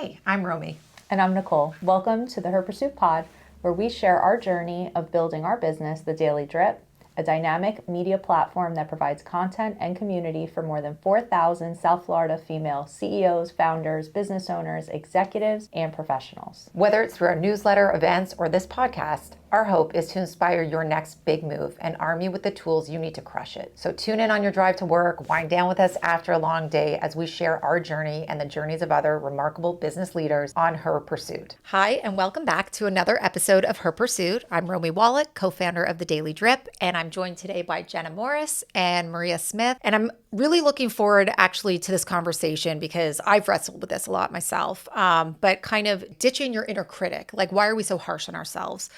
Hi, I'm Romi. And I'm Nicole. Welcome to the Her Pursuit Pod, where we share our journey of building our business, The Daily Drip, a dynamic media platform that provides content and community for more than 4,000 South Florida female CEOs, founders, business owners, executives, and professionals. Whether it's through our newsletter, events, or this podcast, our hope is to inspire your next big move and arm you with the tools you need to crush it. So tune in on your drive to work, wind down with us after a long day as we share our journey and the journeys of other remarkable business leaders on Her Pursuit. Hi, and welcome back to another episode of Her Pursuit. I'm Romi Wallach, co-founder of The Daily Drip, and I'm joined today by Jenna Morris and Maria Smith. And I'm really looking forward actually to this conversation because I've wrestled with this a lot myself, but kind of ditching your inner critic. Like, why are we so harsh on ourselves?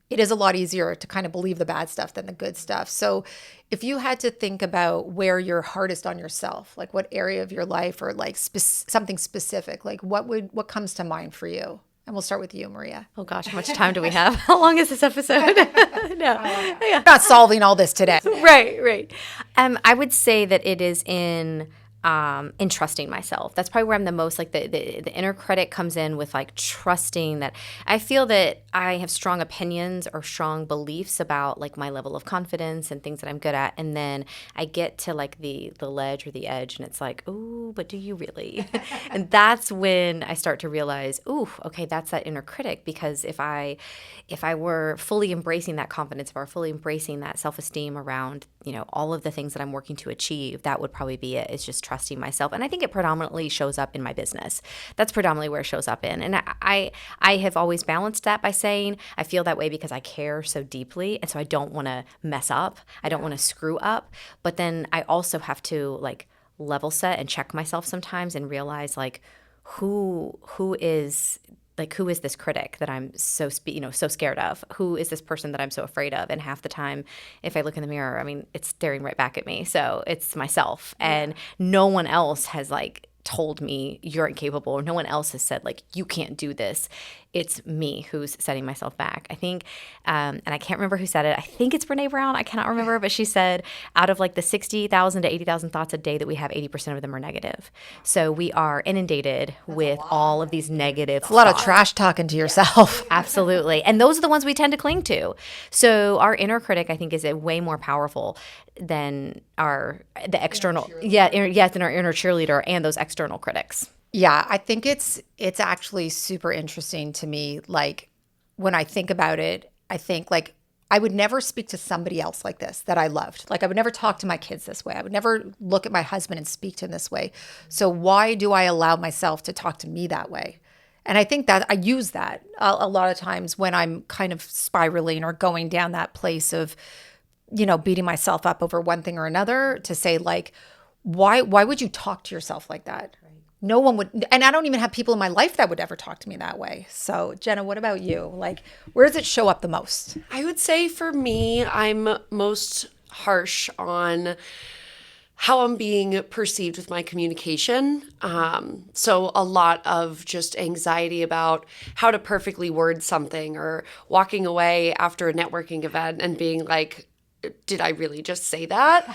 It is a lot easier to kind of believe the bad stuff than the good stuff. So if you had to think about where you're hardest on yourself, like what area of your life or like something specific, like what comes to mind for you? And we'll start with you, Maria. Oh gosh, how much time do we have? How long is this episode? Yeah. We're not solving all this today. Right. I would say that it is in trusting myself. That's probably where I'm the most like the inner critic comes in with like trusting that I feel that I have strong opinions or strong beliefs about like my level of confidence and things that I'm good at. And then I get to like the ledge or the edge and it's like, ooh, but do you really? And that's when I start to realize, ooh, okay, that's that inner critic. Because if I were fully embracing that confidence, if I were fully embracing that self-esteem around, all of the things that I'm working to achieve, that would probably be it. It's just trusting myself. And I think it predominantly shows up in my business. That's predominantly where it shows up in. And I have always balanced that by saying I feel that way because I care so deeply. And so I don't want to mess up. I don't want to screw up. But then I also have to like level set and check myself sometimes and realize like who is this critic that I'm so scared of? Who is this person that I'm so afraid of? And half the time, if I look in the mirror, I mean, it's staring right back at me. So it's myself. And no one else has like told me you're incapable, or no one else has said like you can't do this. It's me who's setting myself back. I think, and I can't remember who said it. I think it's Brene Brown. I cannot remember, but she said out of like the 60,000 to 80,000 thoughts a day that we have, 80% of them are negative. So we are inundated with all of these negative thoughts. A lot of trash talking to yourself. Absolutely. And those are the ones we tend to cling to. So our inner critic, I think, is way more powerful than the external. Than our inner cheerleader and those external critics. Yeah, I think it's actually super interesting to me. Like when I think about it, I think like I would never speak to somebody else like this that I loved. Like I would never talk to my kids this way. I would never look at my husband and speak to him this way. So why do I allow myself to talk to me that way? And I think that I use that a lot of times when I'm kind of spiraling or going down that place of, beating myself up over one thing or another, to say like, why would you talk to yourself like that? No one would, and I don't even have people in my life that would ever talk to me that way. So Jenna, what about you? Like, where does it show up the most? I would say for me, I'm most harsh on how I'm being perceived with my communication. So a lot of just anxiety about how to perfectly word something, or walking away after a networking event and being like, did I really just say that?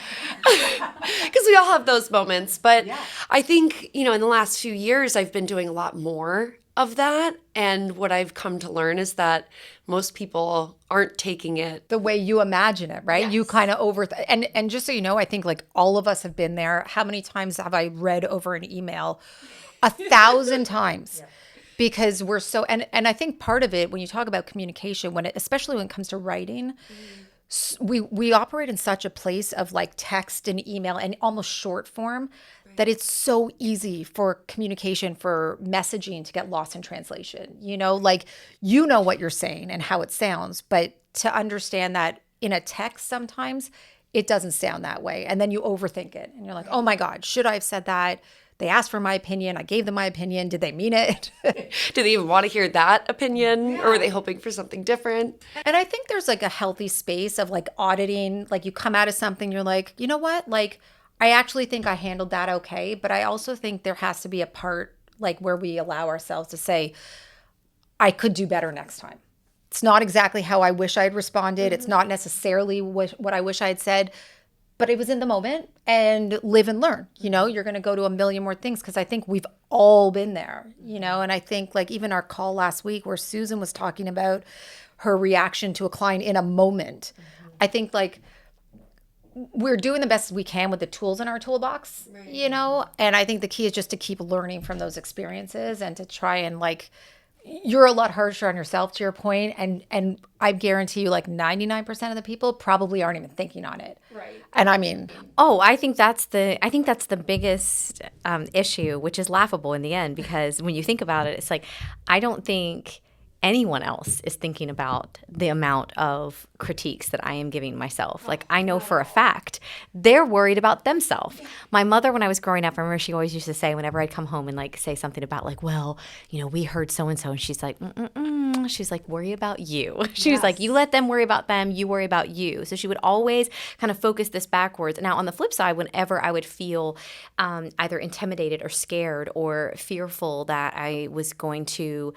Because we all have those moments. But I think, in the last few years, I've been doing a lot more of that. And what I've come to learn is that most people aren't taking it the way you imagine it, right? Yes. You kind of and just so you know, I think like all of us have been there. How many times have I read over an email? 1,000 times. Yeah. Because we're so, and I think part of it, when you talk about communication, especially when it comes to writing, we operate in such a place of like text and email and almost short form that it's so easy for communication, for messaging to get lost in translation. Like what you're saying and how it sounds, but to understand that in a text sometimes it doesn't sound that way. And then you overthink it and you're like, oh my God, should I have said that? They asked for my opinion. I gave them my opinion. Did they mean it? Do they even want to hear that opinion? Yeah. Or were they hoping for something different? And I think there's like a healthy space of like auditing. Like you come out of something, you're like, you know what? Like I actually think I handled that okay. But I also think there has to be a part like where we allow ourselves to say, I could do better next time. It's not exactly how I wish I'd responded. Mm-hmm. It's not necessarily what I wish I had said. but it was in the moment, and live and learn. You know, you're going to go to a million more things, because I think we've all been there, you know. And I think like even our call last week where Susan was talking about her reaction to a client in a moment, I think like we're doing the best we can with the tools in our toolbox, you know. And I think the key is just to keep learning from those experiences and to try and like, you're a lot harsher on yourself, to your point, and I guarantee you like 99% of the people probably aren't even thinking on it. Right. And I mean, I think that's the biggest issue, which is laughable in the end, because when you think about it, it's like, I don't think anyone else is thinking about the amount of critiques that I am giving myself. Like, I know for a fact they're worried about themselves. My mother, when I was growing up, I remember she always used to say, whenever I'd come home and like say something about like, well, you know, we heard so-and-so, and she's like, she's like, worry about you. She was like, you let them worry about them, you worry about you. So she would always kind of focus this backwards. Now, on the flip side, whenever I would feel either intimidated or scared or fearful that I was going to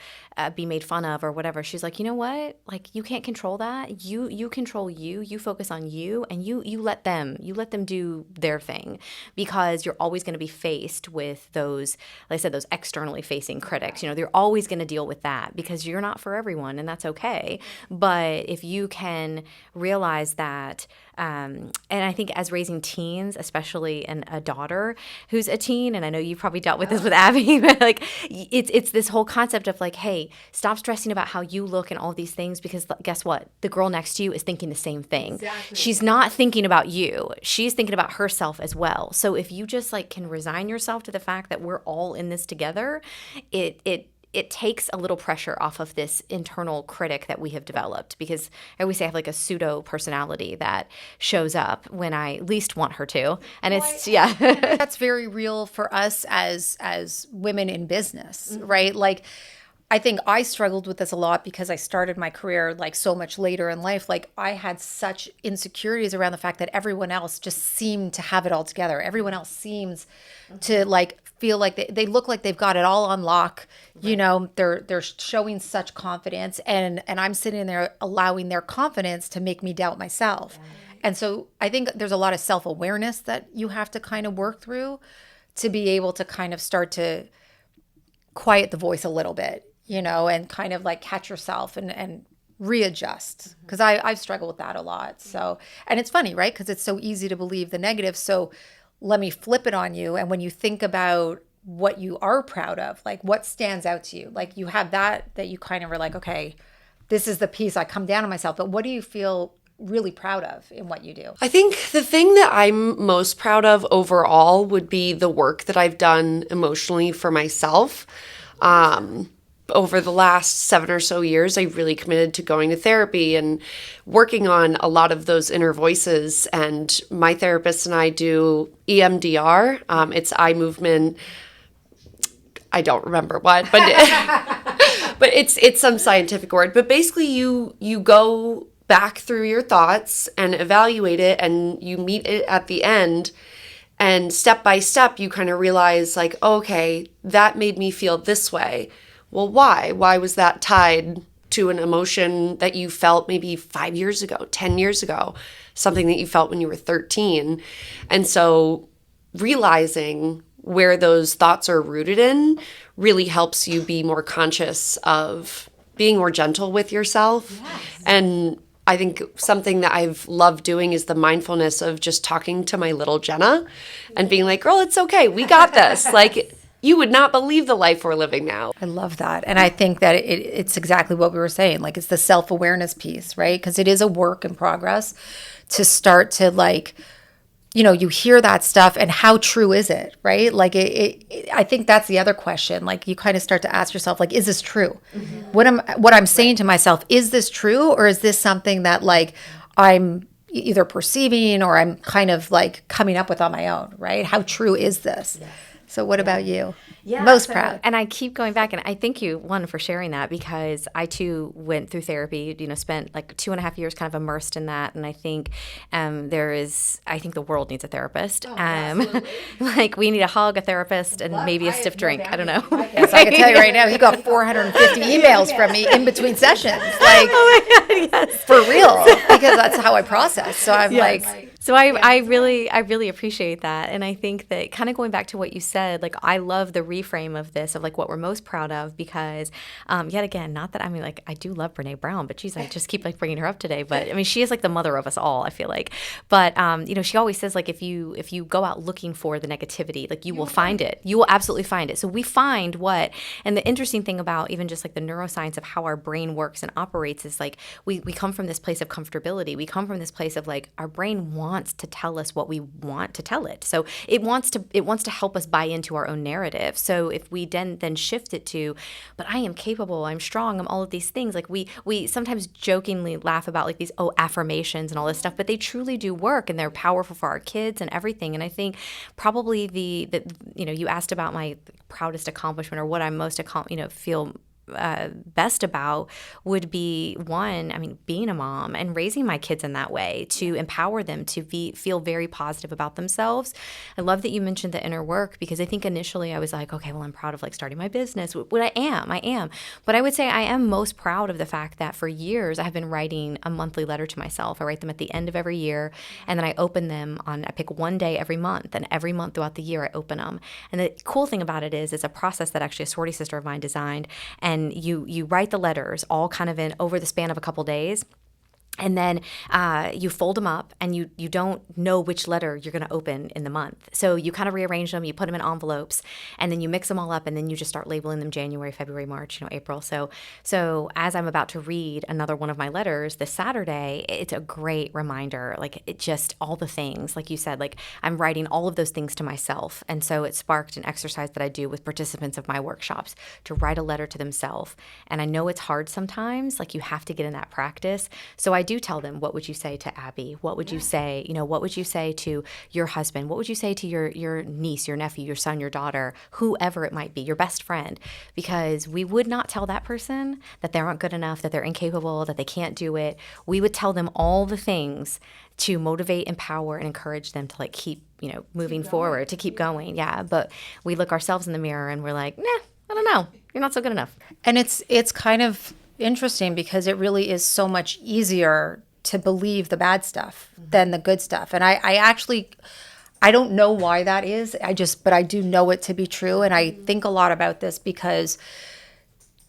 be made fun of or whatever, she's like, you know what? Like, you can't control that. You control you. You focus on you, and you let them do their thing, because you're always going to be faced with those, like I said, those externally facing critics. You know, they're always going to deal with that, because you're not for everyone, and that's okay. But if you can realize that, and I think as raising teens, especially a daughter who's a teen, and I know you've probably dealt with this with Abby, but like it's this whole concept of like, hey, stop stressing about how you look and all these things, because guess what? The girl next to you is thinking the same thing. Exactly. She's not thinking about you. She's thinking about herself as well. So if you just like can resign yourself to the fact that we're all in this together, it takes a little pressure off of this internal critic that we have developed, because I always say I have like a pseudo personality that shows up when I least want her to. And that's very real for us as women in business, right? Like, I think I struggled with this a lot because I started my career like so much later in life. Like, I had such insecurities around the fact that everyone else just seemed to have it all together. Everyone else seems to like feel like they look like they've got it all on lock. Right. You know, they're showing such confidence, and I'm sitting there allowing their confidence to make me doubt myself. Right. And so I think there's a lot of self-awareness that you have to kind of work through to be able to kind of start to quiet the voice a little bit, you know, and kind of like catch yourself and readjust. Because I've struggled with that a lot. So, and it's funny, right? Because it's so easy to believe the negative. So let me flip it on you. And when you think about what you are proud of, like what stands out to you, like you have that you kind of are like, okay, this is the piece I come down on myself. But what do you feel really proud of in what you do? I think the thing that I'm most proud of overall would be the work that I've done emotionally for myself. Over the last 7 or so years, I really committed to going to therapy and working on a lot of those inner voices. And my therapist and I do EMDR. It's eye movement. I don't remember what, but but it's some scientific word. But basically, you go back through your thoughts and evaluate it, and you meet it at the end. And step by step, you kind of realize like, okay, that made me feel this way. Well, why? Why was that tied to an emotion that you felt maybe 5 years ago, 10 years ago, something that you felt when you were 13? And so realizing where those thoughts are rooted in really helps you be more conscious of being more gentle with yourself. Yes. And I think something that I've loved doing is the mindfulness of just talking to my little Jenna and being like, girl, it's okay. We got this. Like, you would not believe the life we're living now. I love that. And I think that it's exactly what we were saying. Like, it's the self-awareness piece, right? Because it is a work in progress to start to like, you know, you hear that stuff and how true is it, right? Like I think that's the other question. Like, you kind of start to ask yourself, like, is this true? Mm-hmm. What I'm saying to myself, is this true? Or is this something that like I'm either perceiving or I'm kind of like coming up with on my own, right? How true is this? Yes. So what about you? Yeah, most proud. And I keep going back, and I thank you, one, for sharing that, because I too went through therapy, you know, spent like 2.5 years kind of immersed in that. And I think I think the world needs a therapist. Like, we need a hug, a therapist, and maybe a stiff drink. I don't know. Yes, I can tell you right now, you got 450 emails from me in between sessions. Like, oh my God, yes. For real, because that's how I process. So I'm like, So I really appreciate that. And I think that kind of going back to what you said, like I love the reframe of this, of like what we're most proud of, because yet again, not that I mean, like I do love Brene Brown, but geez, I just keep like bringing her up today. But I mean, she is like the mother of us all, I feel like. But you know, she always says like if you go out looking for the negativity, like you will find it. You will absolutely find it. So we find what, and the interesting thing about even just like the neuroscience of how our brain works and operates is like we come from this place of comfortability. We come from this place of like our brain wants to tell us what we want to tell it. So it wants to help us buy into our own narrative. So if we then shift it to, but I am capable, I'm strong, I'm all of these things. Like we sometimes jokingly laugh about like these affirmations and all this stuff, but they truly do work and they're powerful for our kids and everything. And I think probably the you know, you asked about my proudest accomplishment or what I'm most feel best about would be one, I mean, being a mom and raising my kids in that way to empower them to feel very positive about themselves. I love that you mentioned the inner work, because I think initially I was like, okay, well, I'm proud of like starting my business. What I am. But I would say I am most proud of the fact that for years I have been writing a monthly letter to myself. I write them at the end of every year, and then I open them I pick one day every month, and every month throughout the year I open them. And the cool thing about it is it's a process that actually a sorority sister of mine designed. And you write the letters all kind of in over the span of a couple days. And then you fold them up, and you don't know which letter you're going to open in the month. So you kind of rearrange them, you put them in envelopes, and then you mix them all up, and then you just start labeling them January, February, March, April. So as I'm about to read another one of my letters this Saturday, it's a great reminder, like it just all the things, like you said, like I'm writing all of those things to myself. And so it sparked an exercise that I do with participants of my workshops to write a letter to themselves. And I know it's hard sometimes, like you have to get in that practice. So I do tell them, what would you say to Abby? What would you say, what would you say to your husband? What would you say to your niece, your nephew, your son, your daughter, whoever it might be, your best friend? Because we would not tell that person that they aren't good enough, that they're incapable, that they can't do it. We would tell them all the things to motivate, empower, and encourage them to like keep, moving forward, to keep going. Yeah. But we look ourselves in the mirror and we're like, nah, I don't know. You're not so good enough. And it's kind of interesting because it really is so much easier to believe the bad stuff than the good stuff. And I don't know why that is. But I do know it to be true. And I think a lot about this because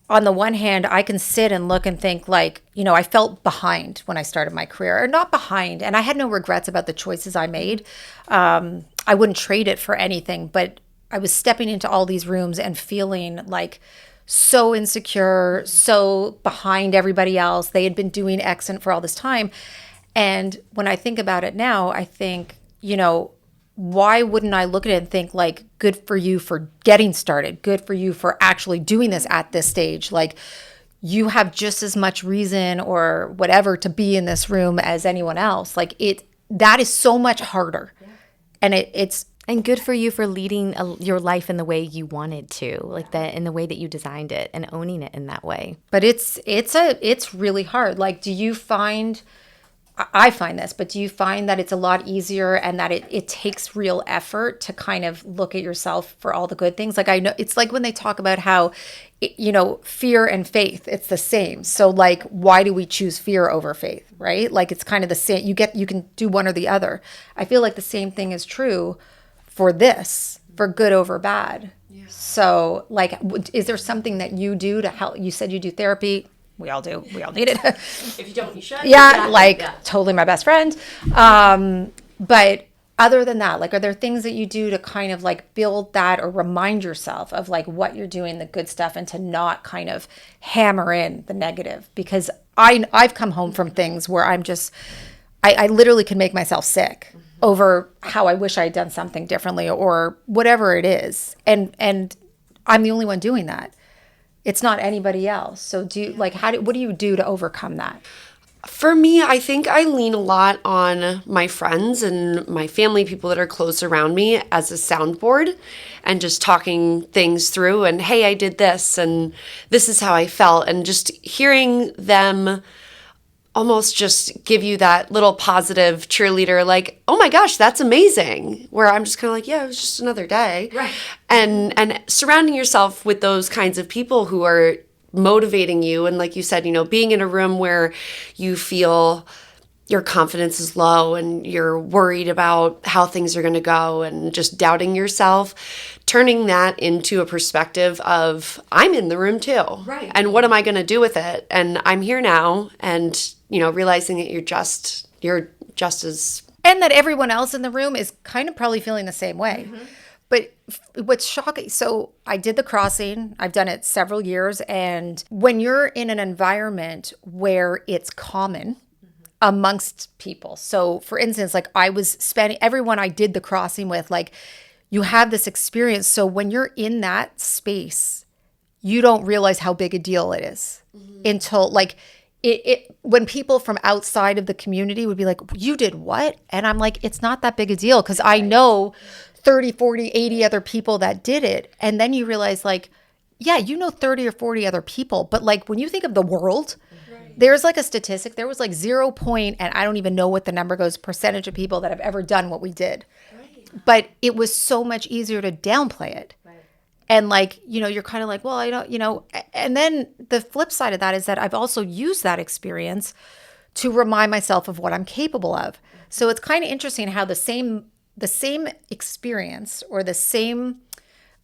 on the one hand, I can sit and look and think like, I felt behind when I started my career, or not behind. And I had no regrets about the choices I made. I wouldn't trade it for anything, but I was stepping into all these rooms and feeling like so insecure, so behind everybody else. They had been doing excellent for all this time. And when I think about it now, I think, why wouldn't I look at it and think like, good for you for getting started, good for you for actually doing this at this stage. Like you have just as much reason or whatever to be in this room as anyone else. Like that is so much harder. Yeah. And it's, and good for you for leading your life in the way you wanted to, like that, in the way that you designed it and owning it in that way. But it's really hard. Like, do you find, I find this, but do you find that it's a lot easier and that it takes real effort to kind of look at yourself for all the good things? Like I know it's like when they talk about how, fear and faith, it's the same. So like, why do we choose fear over faith, right? Like it's kind of the same. You can do one or the other. I feel like the same thing is true for this, for good over bad. Yeah. So like, is there something that you do to help? You said you do therapy. We all do. We all need it. If you don't, you should. Yeah, totally my best friend. But other than that, like, are there things that you do to kind of like build that or remind yourself of like what you're doing, the good stuff, and to not kind of hammer in the negative? Because I've come home from things where I'm just, I literally can make myself sick over how I wish I had done something differently or whatever it is. And I'm the only one doing that. It's not anybody else. So what do you do to overcome that? For me, I think I lean a lot on my friends and my family, people that are close around me as a soundboard and just talking things through and, hey, I did this and this is how I felt, and just hearing them almost just give you that little positive cheerleader, like, oh my gosh, that's amazing. Where I'm just kind of like, yeah, it was just another day. Right. And surrounding yourself with those kinds of people who are motivating you. And like you said, being in a room where you feel, your confidence is low and you're worried about how things are going to go and just doubting yourself, turning that into a perspective of I'm in the room too. Right. And what am I going to do with it? And I'm here now, and realizing that you're just as And that everyone else in the room is kind of probably feeling the same way. But what's shocking, so I did the crossing. I've done it several years. And when you're in an environment where it's common amongst people. So for instance, like I was spending, everyone I did the crossing with, like you have this experience. So when you're in that space, you don't realize how big a deal it is until like when people from outside of the community would be like, you did what? And I'm like, it's not that big a deal because I know 30, 40, 80 other people that did it. And then you realize like, yeah, 30 or 40 other people. But like when you think of the world, there's like a statistic, there was like 0 point, and I don't even know what the number goes, percentage of people that have ever done what we did. But it was so much easier to downplay it. And like, you're kind of like, well, I don't, and then the flip side of that is that I've also used that experience to remind myself of what I'm capable of. So it's kind of interesting how the same experience or the same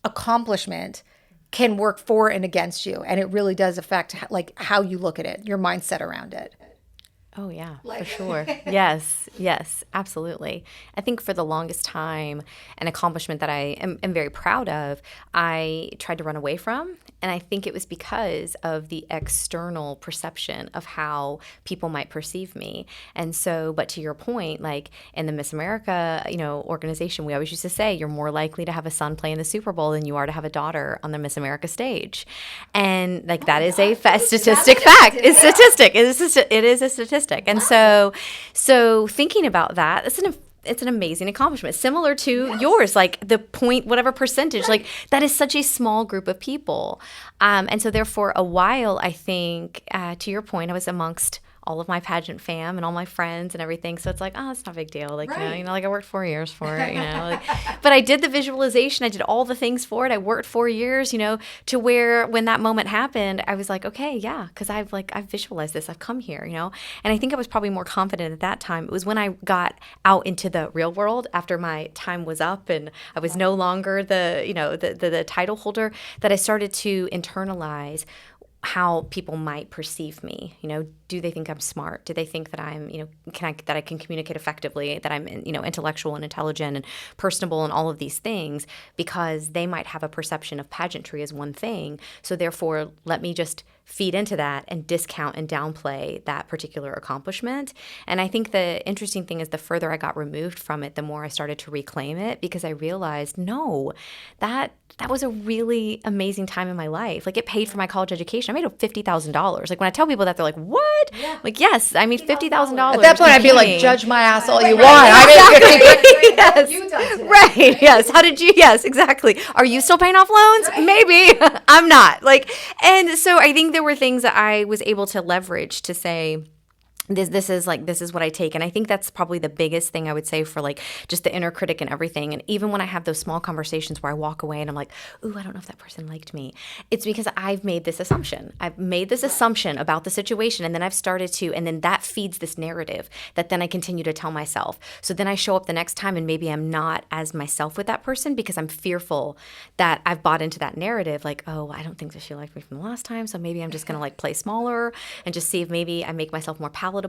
accomplishment can work for and against you. And it really does affect like how you look at it, your mindset around it. Oh, yeah, for sure. Yes, absolutely. I think for the longest time, an accomplishment that I am very proud of, I tried to run away from. And I think it was because of the external perception of how people might perceive me. And so, but to your point, like in the Miss America, organization, we always used to say you're more likely to have a son play in the Super Bowl than you are to have a daughter on the Miss America stage. And like that is a statistic fact. It's statistic. It is a statistic. And so thinking about that, it's an amazing accomplishment, similar to yours, like the point, whatever percentage, like that is such a small group of people. And so therefore a while, I think, to your point, I was amongst all of my pageant fam and all my friends and everything. So it's like, oh, it's not a big deal. Like, like I worked 4 years for it, but I did the visualization. I did all the things for it. I worked 4 years, to where when that moment happened, I was like, okay, yeah. Cause I've visualized this, I've come here, and I think I was probably more confident at that time. It was when I got out into the real world after my time was up and I was no longer the title holder that I started to internalize how people might perceive me. Do they think I'm smart? Do they think that I'm, that I can communicate effectively, that I'm, intellectual and intelligent and personable and all of these things, because they might have a perception of pageantry as one thing. So therefore, let me just feed into that and discount and downplay that particular accomplishment. And I think the interesting thing is the further I got removed from it, the more I started to reclaim it, because I realized, no, that was a really amazing time in my life. Like it paid for my college education. I made $50,000. Like when I tell people that, they're like, what? Yeah. Like, yes, I made $50,000. At that point, I'd be like, judge my ass all you want. I didn't yes. Right. Yes. How did you? Yes, exactly. Are you still paying off loans? Right. Maybe. I'm not. Like, and so I think there were things that I was able to leverage to say, this is what I take. And I think that's probably the biggest thing I would say for like just the inner critic and everything. And even when I have those small conversations where I walk away and I'm like, ooh, I don't know if that person liked me. It's because I've made this assumption. I've made this assumption about the situation. And then I've started to, and then that feeds this narrative that then I continue to tell myself. So then I show up the next time and maybe I'm not as myself with that person because I'm fearful that I've bought into that narrative. Like, oh, I don't think that she liked me from the last time. So maybe I'm just going to like play smaller and just see if maybe I make myself more palatable.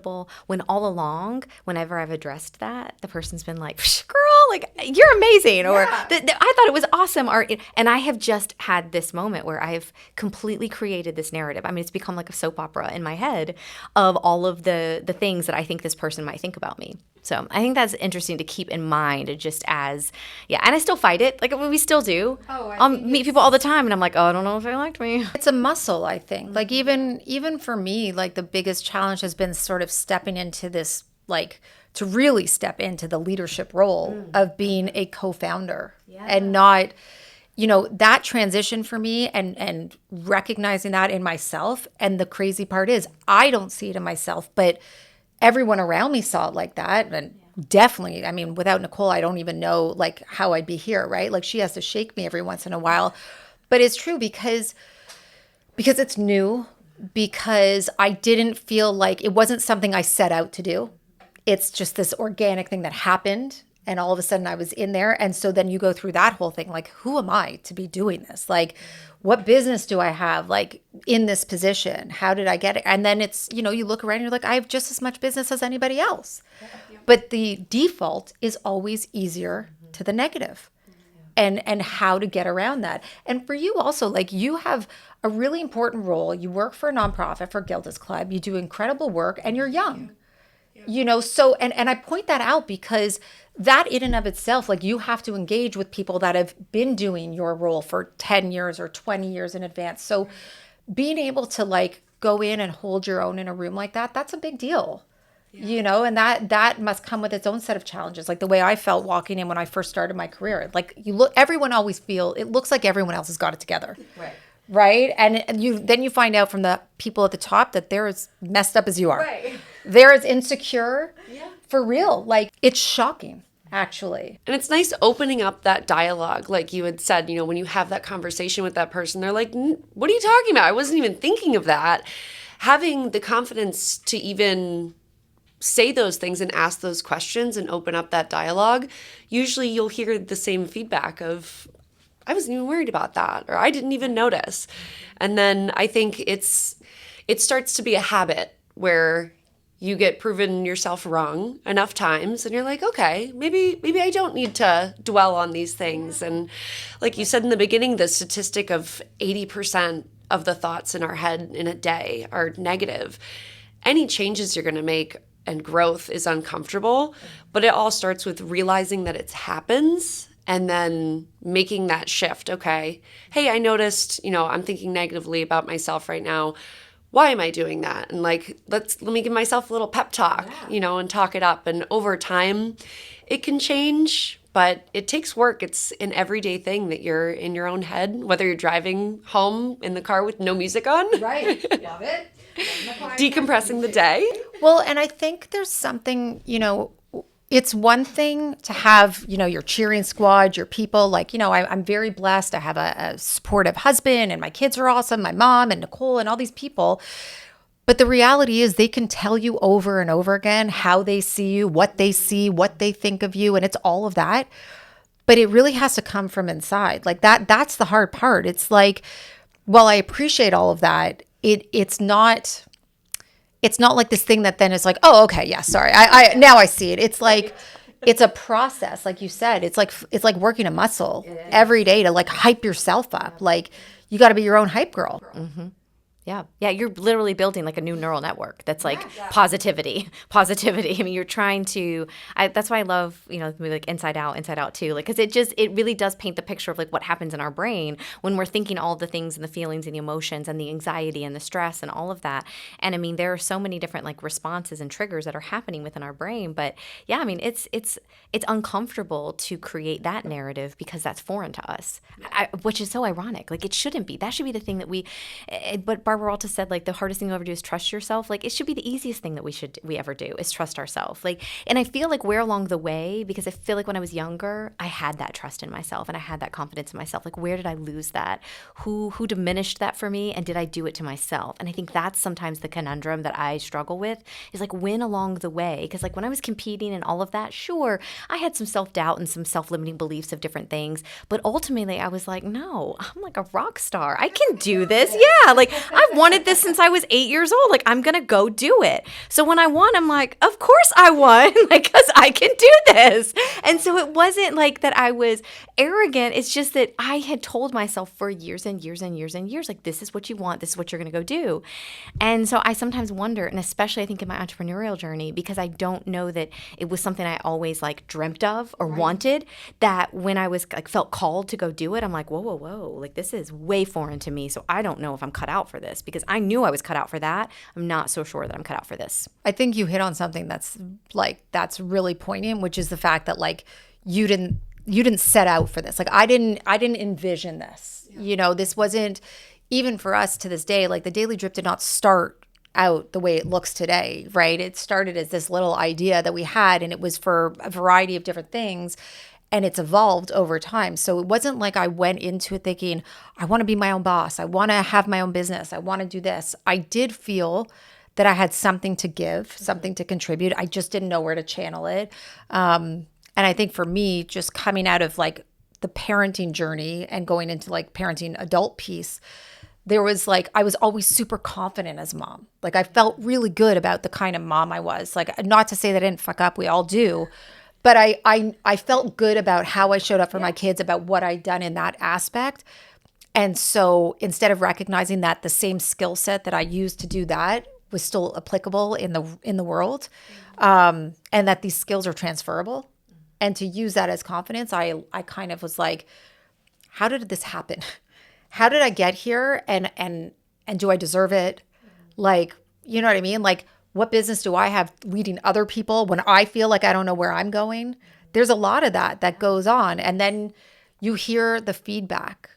When all along, whenever I've addressed that, the person's been like, girl, like, you're amazing. Or I thought it was awesome. And I have just had this moment where I've completely created this narrative. I mean, it's become like a soap opera in my head of all of the things that I think this person might think about me. So I think that's interesting to keep in mind, just as, and I still fight it. Like we still do. I'll meet people all the time and I'm like, oh, I don't know if they liked me. It's a muscle, I think. Like even for me, like the biggest challenge has been sort of stepping into this, like to really step into the leadership role of being a co-founder and not, that transition for me and recognizing that in myself. And the crazy part is I don't see it in myself, but everyone around me saw it like that. And definitely, I mean, without Nicole, I don't even know like how I'd be here, right? Like she has to shake me every once in a while. But it's true because it's new, because I didn't feel like it wasn't something I set out to do. it's just this organic thing that happened. And all of a sudden I was in there. And so then you go through that whole thing, like, who am I to be doing this? Like, what business do I have, like, in this position? How did I get it? And then it's, you know, you look around and you're like, I have just as much business as anybody else. But the default is always easier to the negative. And how to get around that. And for you also, like, you have a really important role. You work for a nonprofit, for Gilda's Club. You do incredible work, and you're young. You know, so, and I point that out because that in and of itself, like, you have to engage with people that have been doing your role for 10 years or 20 years in advance. So being able to, like, go in and hold your own in a room like that, that's a big deal. You know, and that must come with its own set of challenges. Like the way I felt walking in when I first started my career, like, you look, everyone always feel, it looks like everyone else has got it together. Right. And then you find out from the people at the top that they're as messed up as you are. Right. They're as insecure. For real. Like, it's shocking, actually. And it's nice opening up that dialogue. Like you had said, you know, when you have that conversation with that person, they're like, what are you talking about? I wasn't even thinking of that. Having the confidence to even say those things and ask those questions and open up that dialogue, usually you'll hear the same feedback of, I wasn't even worried about that, or I didn't even notice. And then I think it starts to be a habit where you get proven yourself wrong enough times and you're like, okay, maybe I don't need to dwell on these things. And like you said in the beginning, the statistic of 80% of the thoughts in our head in a day are negative. Any changes you're going to make and growth is uncomfortable, but it all starts with realizing that it happens and then making that shift. Okay, hey, I noticed, you know, I'm thinking negatively about myself right now. Why am I doing that? And like, let me give myself a little pep talk, you know, and talk it up. And over time, it can change, but it takes work. It's an everyday thing that you're in your own head, whether you're driving home in the car with no music on. Right. Love it. Decompressing the day. Well, and I think there's something, you know, it's one thing to have, you know, your cheering squad, your people. Like, you know, I'm very blessed. I have a supportive husband and my kids are awesome. My mom and Nicole and all these people. But the reality is they can tell you over and over again how they see you, what they see, what they think of you. And it's all of that. But it really has to come from inside. Like that's the hard part. It's like, while I appreciate all of that, it's not like this thing that then is like, oh, okay, yeah, sorry. I now I see it. It's like, it's a process. Like you said, it's like working a muscle every day to like hype yourself up. Like, you got to be your own hype girl. Mm-hmm. Yeah, you're literally building like a new neural network that's like positivity. I mean, you're trying to, that's why I love, you know, the movie like Inside Out too. Like, cause it really does paint the picture of like what happens in our brain when we're thinking all the things and the feelings and the emotions and the anxiety and the stress and all of that. And I mean, there are so many different like responses and triggers that are happening within our brain. But yeah, I mean, it's uncomfortable to create that narrative because that's foreign to us, which is so ironic. Like, it shouldn't be. That should be the thing that but Barbara Alta said, like, the hardest thing you'll ever do is trust yourself. Like, it should be the easiest thing that we ever do is trust ourselves. Like, and I feel like we're along the way, because I feel like when I was younger, I had that trust in myself and I had that confidence in myself. Like, where did I lose that? Who diminished that for me? And did I do it to myself? And I think that's sometimes the conundrum that I struggle with, is like, when along the way, because like when I was competing and all of that, sure, I had some self-doubt and some self-limiting beliefs of different things, but ultimately I was like, no, I'm like a rock star. I can do this. Yeah, like, I've wanted this since I was 8 years old. Like, I'm gonna go do it. So when I won, I'm like, of course I won, like, because I can do this. And so it wasn't like that I was arrogant. It's just that I had told myself for years and years and years and years, like, this is what you want, this is what you're gonna go do. And so I sometimes wonder, and especially I think in my entrepreneurial journey, because I don't know that it was something I always like dreamt of or wanted, that when I was like felt called to go do it, I'm like, whoa, like, this is way foreign to me. So I don't know if I'm cut out for this, because I knew I was cut out for that. I'm not so sure that I'm cut out for this. I think you hit on something that's really poignant, which is the fact that like you didn't set out for this. Like, I didn't envision this. Yeah. You know, this wasn't, even for us to this day, like, the Daily Drip did not start out the way it looks today, right? It started as this little idea that we had, and it was for a variety of different things. And it's evolved over time. So it wasn't like I went into it thinking, I want to be my own boss. I want to have my own business. I want to do this. I did feel that I had something to give, something to contribute. I just didn't know where to channel it. And I think for me, just coming out of like the parenting journey and going into like parenting adult piece, there was like, I was always super confident as a mom. Like I felt really good about the kind of mom I was. Like, not to say that I didn't fuck up, we all do. But I felt good about how I showed up for my kids, about what I'd done in that aspect. And so instead of recognizing that the same skill set that I used to do that was still applicable in the world, and that these skills are transferable, and to use that as confidence, I kind of was like, how did this happen? How did I get here? And do I deserve it? Like, you know what I mean? Like, what business do I have leading other people when I feel like I don't know where I'm going? There's a lot of that goes on. And then you hear the feedback.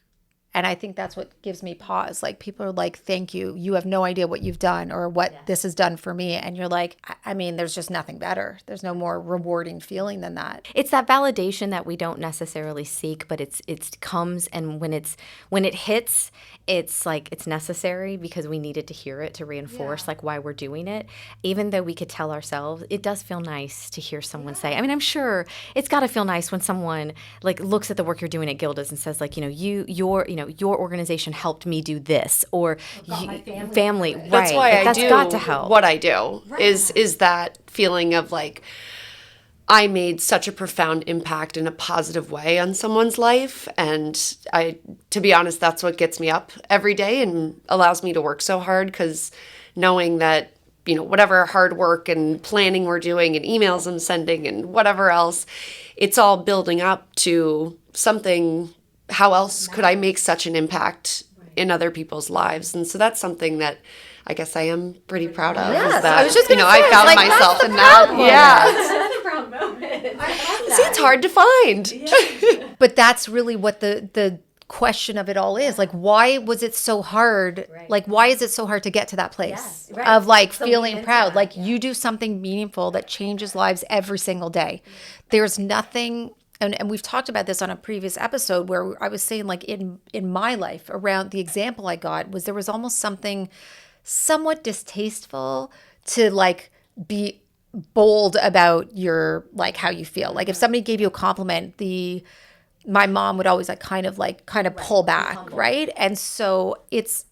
And I think that's what gives me pause. Like people are like, thank you. You have no idea what you've done or what this has done for me. And you're like, I mean, there's just nothing better. There's no more rewarding feeling than that. It's that validation that we don't necessarily seek, but it comes, and when it hits, it's like it's necessary because we needed to hear it to reinforce like why we're doing it. Even though we could tell ourselves, it does feel nice to hear someone say. I mean, I'm sure it's got to feel nice when someone like looks at the work you're doing at Gilda's and says like, your organization helped me do this, or family. Right. That's why that's I do got to help. what I do. Right. Is that feeling of like, I made such a profound impact in a positive way on someone's life. And to be honest, that's what gets me up every day and allows me to work so hard, because knowing that, whatever hard work and planning we're doing and emails I'm sending and whatever else, it's all building up to something. How else could I make such an impact in other people's lives? And so that's something that I guess I am pretty proud of. Yes, is that, I was just gonna say, I found like, myself that's in the that. proud moment. Yeah. That's a proud moment. See, it's hard to find. But that's really what the question of it all is. Like, why was it so hard? Right. Like, why is it so hard to get to that place of like feeling proud? Like you do something meaningful that changes lives every single day. There's nothing, and we've talked about this on a previous episode where I was saying like in my life around the example I got was there was almost something somewhat distasteful to like be bold about your like how you feel. Like if somebody gave you a compliment, my mom would always like kind of pull back, right? And so it's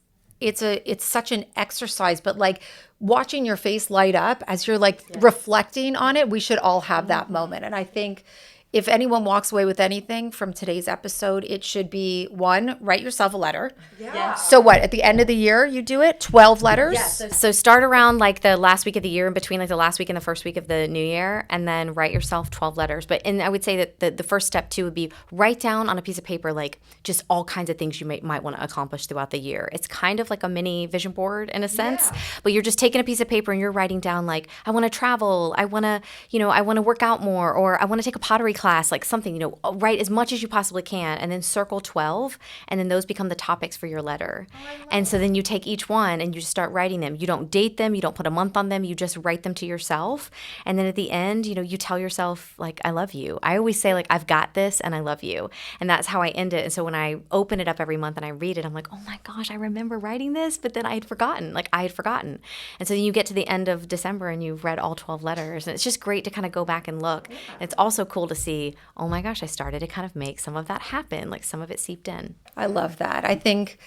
such an exercise, but like watching your face light up as you're like reflecting on it, we should all have that moment. And I think if anyone walks away with anything from today's episode, it should be 1, write yourself a letter. Yeah. So what, at the end of the year, you do it? 12 letters? Yes. So start around like the last week of the year, in between like the last week and the first week of the new year, and then write yourself 12 letters. And I would say that the first step too would be write down on a piece of paper like just all kinds of things you might want to accomplish throughout the year. It's kind of like a mini vision board in a sense, but you're just taking a piece of paper and you're writing down like, I want to travel, I want to work out more, or I want to take a pottery class, like something, write as much as you possibly can, and then circle 12, and then those become the topics for your letter. And so then you take each one and you just start writing them. You don't date them, you don't put a month on them, you just write them to yourself. And then at the end, you tell yourself like, I love you. I always say like, I've got this and I love you. And that's how I end it. And so when I open it up every month and I read it, I'm like, oh my gosh, I remember writing this, but then I had forgotten. And so then you get to the end of December and you've read all 12 letters. And it's just great to kind of go back and look. And it's also cool to see, oh my gosh, I started to kind of make some of that happen. Like some of it seeped in. I love that. I think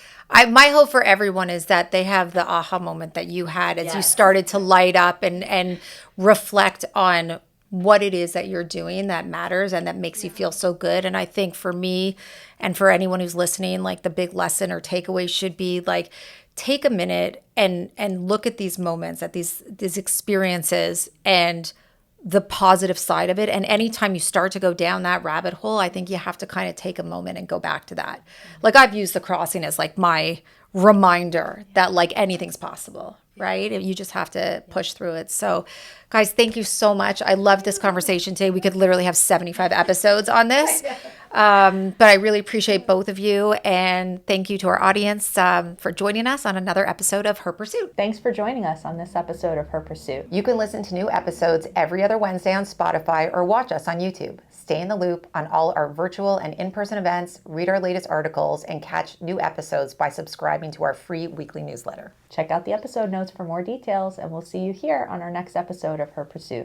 my hope for everyone is that they have the aha moment that you had as you started to light up and reflect on what it is that you're doing that matters and that makes you feel so good. And I think for me and for anyone who's listening, like the big lesson or takeaway should be like, take a minute and look at these moments, at these experiences and the positive side of it. And anytime you start to go down that rabbit hole, I think you have to kind of take a moment and go back to that. Like I've used the crossing as like my reminder that like anything's possible, right? You just have to push through it. So guys, thank you so much. I love this conversation today. We could literally have 75 episodes on this. But I really appreciate both of you. And thank you to our audience for joining us on another episode of Her Pursuit. Thanks for joining us on this episode of Her Pursuit. You can listen to new episodes every other Wednesday on Spotify or watch us on YouTube. Stay in the loop on all our virtual and in-person events, read our latest articles, and catch new episodes by subscribing to our free weekly newsletter. Check out the episode notes for more details, and we'll see you here on our next episode of Her Pursuit.